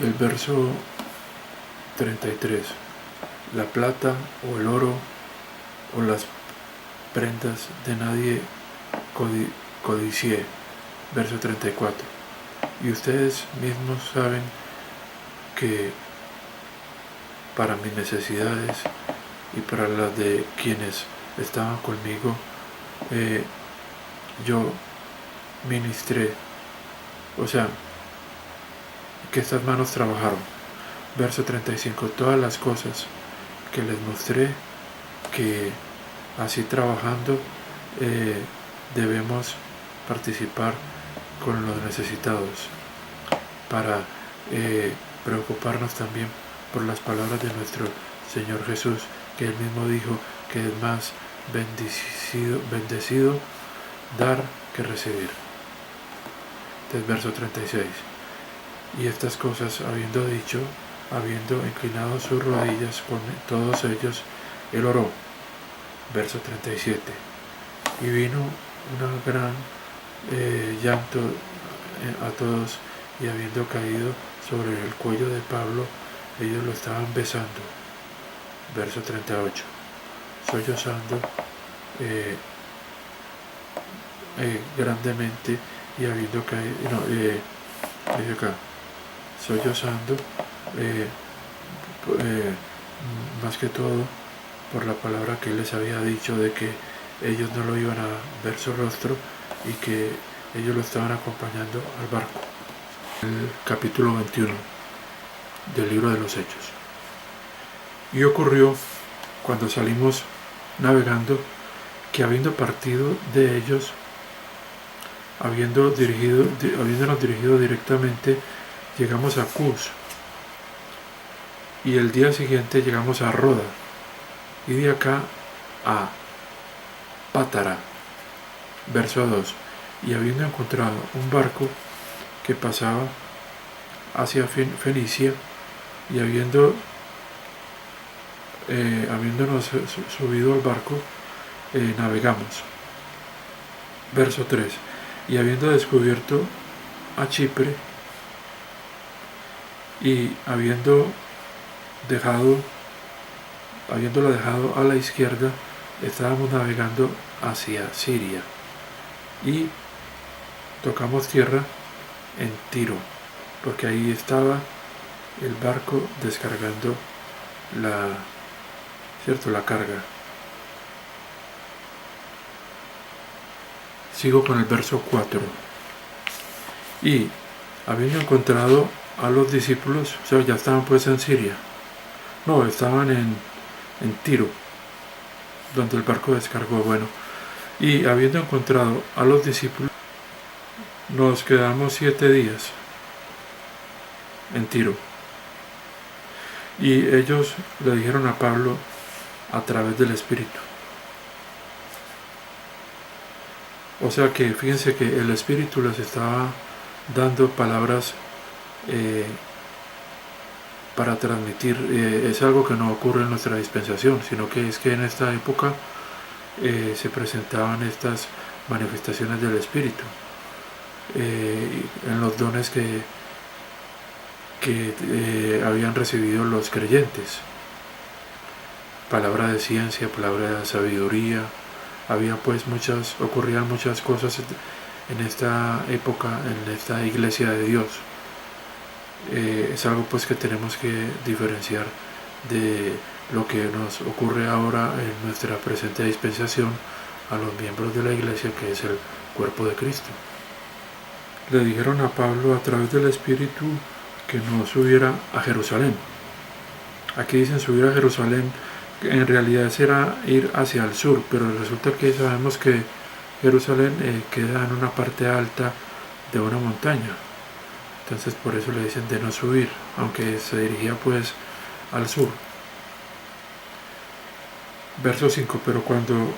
El verso 33. La plata o el oro o las prendas de nadie codicié. Verso 34. Y ustedes mismos saben que para mis necesidades y para las de quienes estaban conmigo, yo ministré, o sea, que estas manos trabajaron. Verso 35. Todas las cosas que les mostré, que así trabajando debemos participar con los necesitados, para preocuparnos también por las palabras de nuestro Señor Jesús, que Él mismo dijo que es más bendecido dar que recibir. Entonces, verso 36. Y estas cosas habiendo dicho, habiendo inclinado sus rodillas con todos ellos, Él oró. Verso 37. Y vino una gran llanto a todos, y habiendo caído sobre el cuello de Pablo, ellos lo estaban besando. Verso 38. Sollozando grandemente, y habiendo caído, sollozando más que todo por la palabra que él les había dicho de que ellos no lo iban a ver su rostro y que ellos lo estaban acompañando al barco. El capítulo 21 del libro de los Hechos. Y ocurrió, cuando salimos navegando, que habiendo partido de ellos, habiéndonos dirigido directamente, llegamos a Cus, y el día siguiente llegamos a Roda, y de acá a Pátara. Verso 2. Y habiendo encontrado un barco que pasaba hacia Fenicia, y habiéndonos subido al barco, navegamos. Verso 3. Y habiendo descubierto a Chipre, y habiéndola dejado a la izquierda, estábamos navegando hacia Siria, y tocamos tierra en Tiro, porque ahí estaba el barco descargando la carga. Sigo con el verso 4. Y habiendo encontrado a los discípulos, o sea, ya estaban pues en Siria, no, estaban en Tiro, donde el barco descargó. Bueno, y habiendo encontrado a los discípulos, nos quedamos 7 días en Tiro, y ellos le dijeron a Pablo a través del Espíritu. O sea que fíjense que el Espíritu les estaba dando palabras para transmitir. Es algo que no ocurre en nuestra dispensación, sino que es que en esta época se presentaban estas manifestaciones del Espíritu, en los dones que habían recibido los creyentes. Palabra de ciencia, palabra de sabiduría. Ocurrían muchas cosas en esta época, en esta iglesia de Dios. Es algo pues que tenemos que diferenciar de lo que nos ocurre ahora en nuestra presente dispensación a los miembros de la iglesia, que es el cuerpo de Cristo. Le dijeron a Pablo a través del Espíritu que no subiera a Jerusalén. Aquí dicen subir a Jerusalén, en realidad será ir hacia el sur, pero resulta que sabemos que Jerusalén queda en una parte alta de una montaña. Entonces por eso le dicen de no subir, aunque se dirigía pues al sur. Verso 5. Pero cuando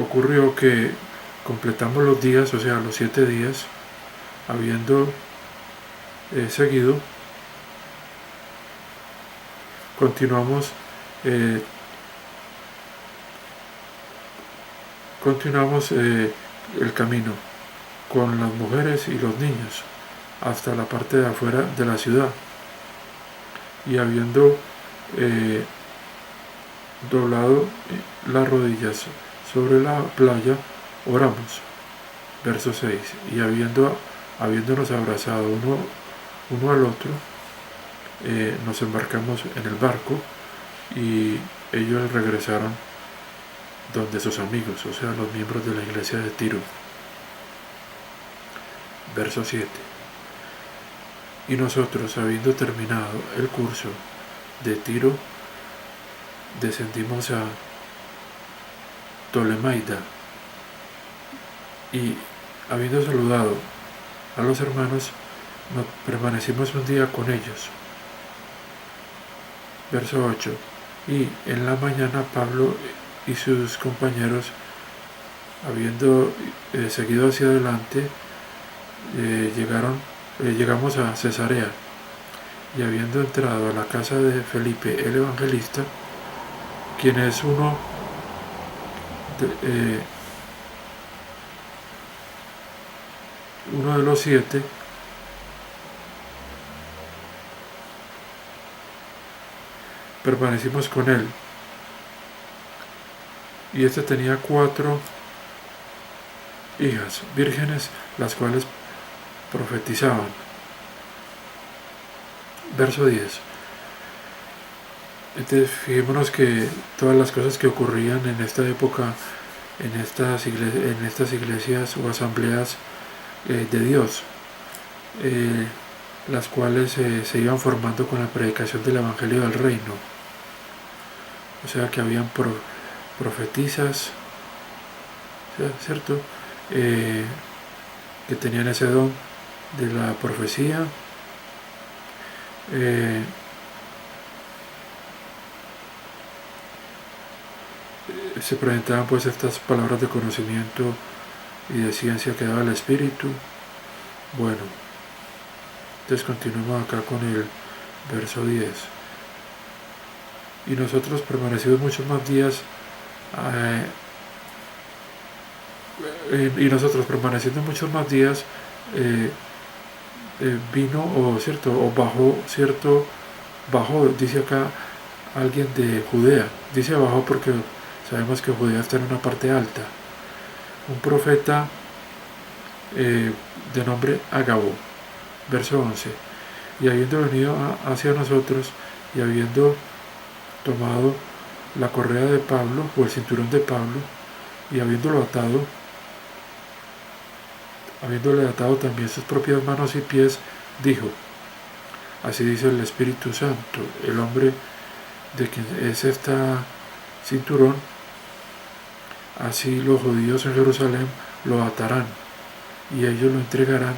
ocurrió que completamos los días, o sea los 7 días, habiendo seguido, continuamos el camino con las mujeres y los niños, hasta la parte de afuera de la ciudad. Y habiendo doblado las rodillas sobre la playa, oramos. Verso 6. Y habiéndonos abrazado uno al otro, nos embarcamos en el barco y ellos regresaron donde sus amigos, o sea, los miembros de la iglesia de Tiro. Verso 7. Y nosotros, habiendo terminado el curso de Tiro, descendimos a Tolemaida y, habiendo saludado a los hermanos, permanecimos un día con ellos. Verso 8. Y en la mañana Pablo y sus compañeros, habiendo seguido hacia adelante, llegamos a Cesarea, y habiendo entrado a la casa de Felipe el evangelista, quien es uno de los 7, permanecimos con él. Y este tenía 4 hijas vírgenes, las cuales profetizaban. Verso 10. Entonces fijémonos que todas las cosas que ocurrían en esta época, en estas iglesias o asambleas de Dios, las cuales se iban formando con la predicación del Evangelio del Reino. O sea que habían profetisas, ¿cierto? Que tenían ese don de la profecía. Se presentaban pues estas palabras de conocimiento y de ciencia que daba el Espíritu. Bueno, entonces continuamos acá con el verso 10. Y nosotros permanecimos muchos más días, permaneciendo muchos más días, vino bajó, dice acá alguien de Judea, dice bajó porque sabemos que Judea está en una parte alta, un profeta de nombre Agabo. Verso 11. Y habiendo venido hacia nosotros y habiendo tomado la correa de Pablo o el cinturón de Pablo y habiéndole atado también sus propias manos y pies, dijo: así dice el Espíritu Santo, el hombre de quien es esta cinturón, así los judíos en Jerusalén lo atarán y ellos lo entregarán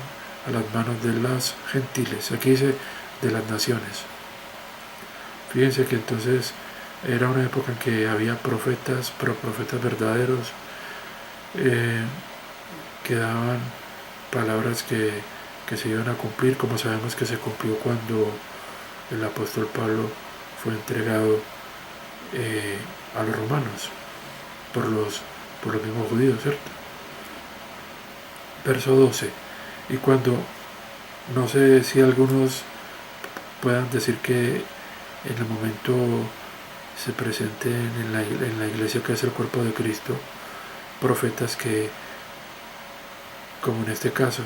a las manos de las gentiles. Aquí dice de las naciones. Fíjense que entonces era una época en que había profetas, pero profetas verdaderos, que daban palabras que se iban a cumplir, como sabemos que se cumplió cuando el apóstol Pablo fue entregado a los romanos por los mismos judíos, ¿cierto? Verso 12. Y cuando, no sé si algunos puedan decir que en el momento se presenten en la iglesia, que es el cuerpo de Cristo, profetas que, como en este caso,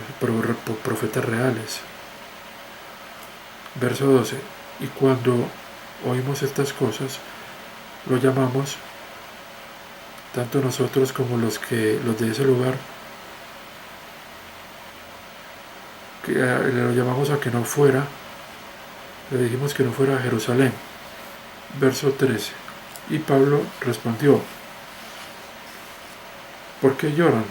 profetas reales. Verso 12. Y cuando oímos estas cosas, lo llamamos, tanto nosotros como los de ese lugar, que lo llamamos a que no fuera, le dijimos que no fuera a Jerusalén. Verso 13. Y Pablo respondió: ¿por qué lloran?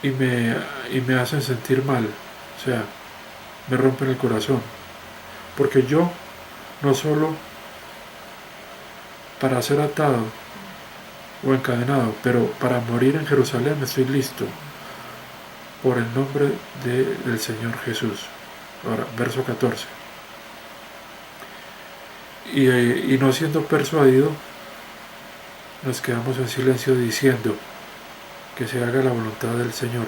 Y me hacen sentir mal, o sea, me rompen el corazón, porque yo, no solo para ser atado o encadenado, pero para morir en Jerusalén estoy listo, por el nombre del Señor Jesús. Ahora, verso 14. Y no siendo persuadido, nos quedamos en silencio diciendo: que se haga la voluntad del Señor.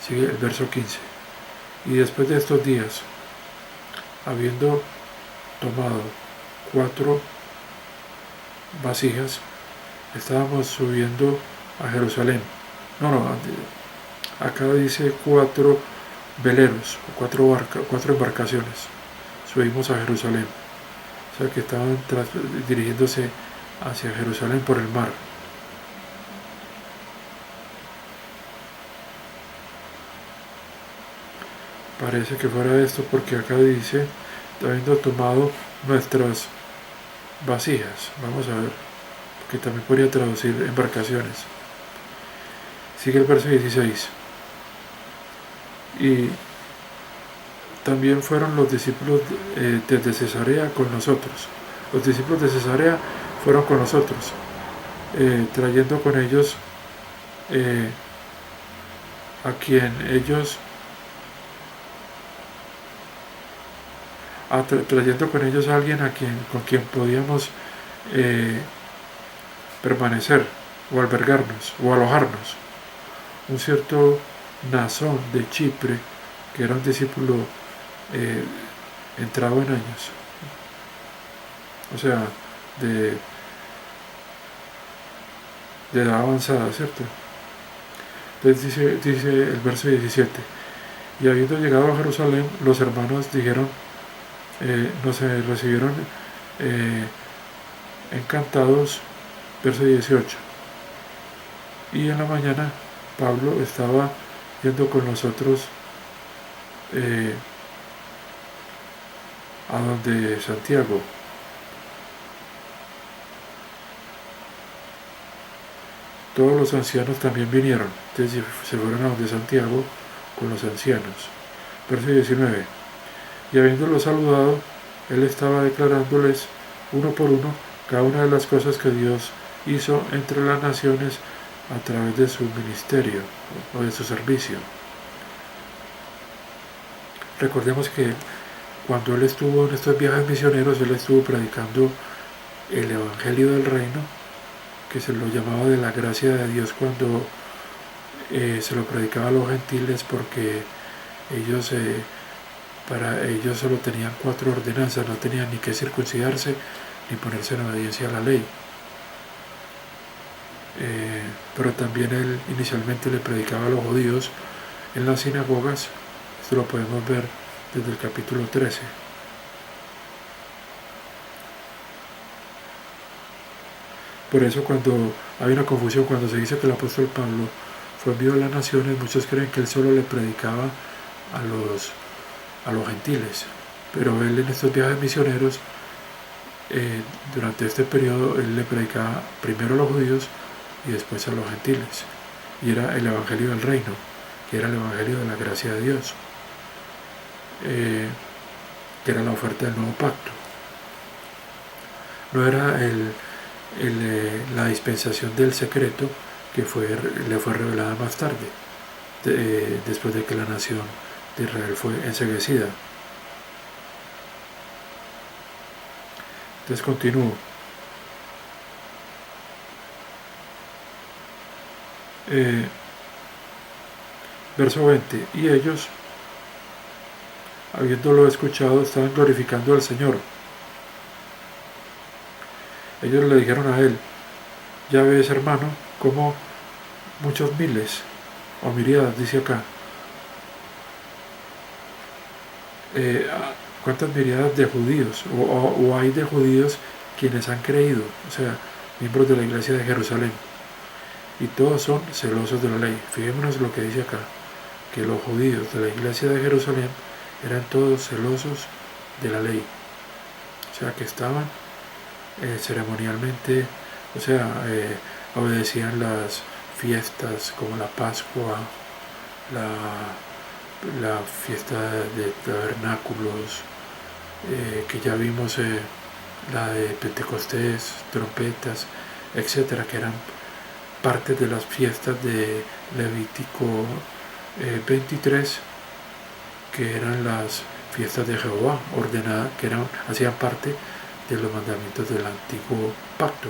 Sigue el verso 15. Y después de estos días, habiendo tomado 4 vasijas, estábamos subiendo a Jerusalén. Acá dice 4 veleros, 4 embarcaciones. Subimos a Jerusalén. O sea que estaban dirigiéndose hacia Jerusalén por el mar. Parece que fuera esto porque acá dice, habiendo tomado nuestras vasijas. Vamos a ver, porque también podría traducir embarcaciones. Sigue el verso 16. Y también fueron los discípulos desde Cesarea con nosotros. Los discípulos de Cesarea fueron con nosotros, trayendo con ellos a quien ellos trayendo con ellos a alguien con quien podíamos permanecer o albergarnos o alojarnos. Un cierto Nasón de Chipre, que era un discípulo entrado en años, o sea, de edad avanzada, ¿cierto? Entonces dice el verso 17, y habiendo llegado a Jerusalén, los hermanos dijeron, nos recibieron encantados. Verso 18, y en la mañana Pablo estaba yendo con nosotros a donde Santiago. Todos los ancianos también vinieron, entonces se fueron a donde Santiago con los ancianos. Verso 19, y habiéndolos saludado, él estaba declarándoles uno por uno cada una de las cosas que Dios hizo entre las naciones a través de su ministerio o de su servicio. Recordemos que cuando él estuvo en estos viajes misioneros, él estuvo predicando el Evangelio del Reino, que se lo llamaba de la gracia de Dios cuando se lo predicaba a los gentiles, porque ellos para ellos solo tenían 4 ordenanzas, no tenían ni que circuncidarse ni ponerse en obediencia a la ley. Pero también él inicialmente le predicaba a los judíos en las sinagogas. Esto lo podemos ver desde el capítulo 13. Por eso cuando hay una confusión, cuando se dice que el apóstol Pablo fue enviado a las naciones, muchos creen que él solo le predicaba a los gentiles, pero él en estos viajes misioneros, durante este periodo, él le predicaba primero a los judíos y después a los gentiles, y era el Evangelio del Reino, que era el Evangelio de la gracia de Dios, que era la oferta del nuevo pacto. No era la dispensación del secreto que le fue revelada más tarde, después de que la nación de Israel fue enceguecida. Entonces continúo. Verso 20, y ellos, habiéndolo escuchado, estaban glorificando al Señor. Ellos le dijeron a él, ya ves, hermano, como muchos miles o miriadas, dice acá, cuántas miriadas de judíos o hay de judíos quienes han creído, o sea, miembros de la iglesia de Jerusalén, y todos son celosos de la ley. Fijémonos lo que dice acá, que los judíos de la iglesia de Jerusalén eran todos celosos de la ley, o sea que estaban ceremonialmente, o sea, obedecían las fiestas como la Pascua, la fiesta de tabernáculos, que ya vimos, la de Pentecostés, trompetas, etcétera, que eran parte de las fiestas de Levítico 23, que eran las fiestas de Jehová ordenadas, que hacían parte de los mandamientos del antiguo pacto.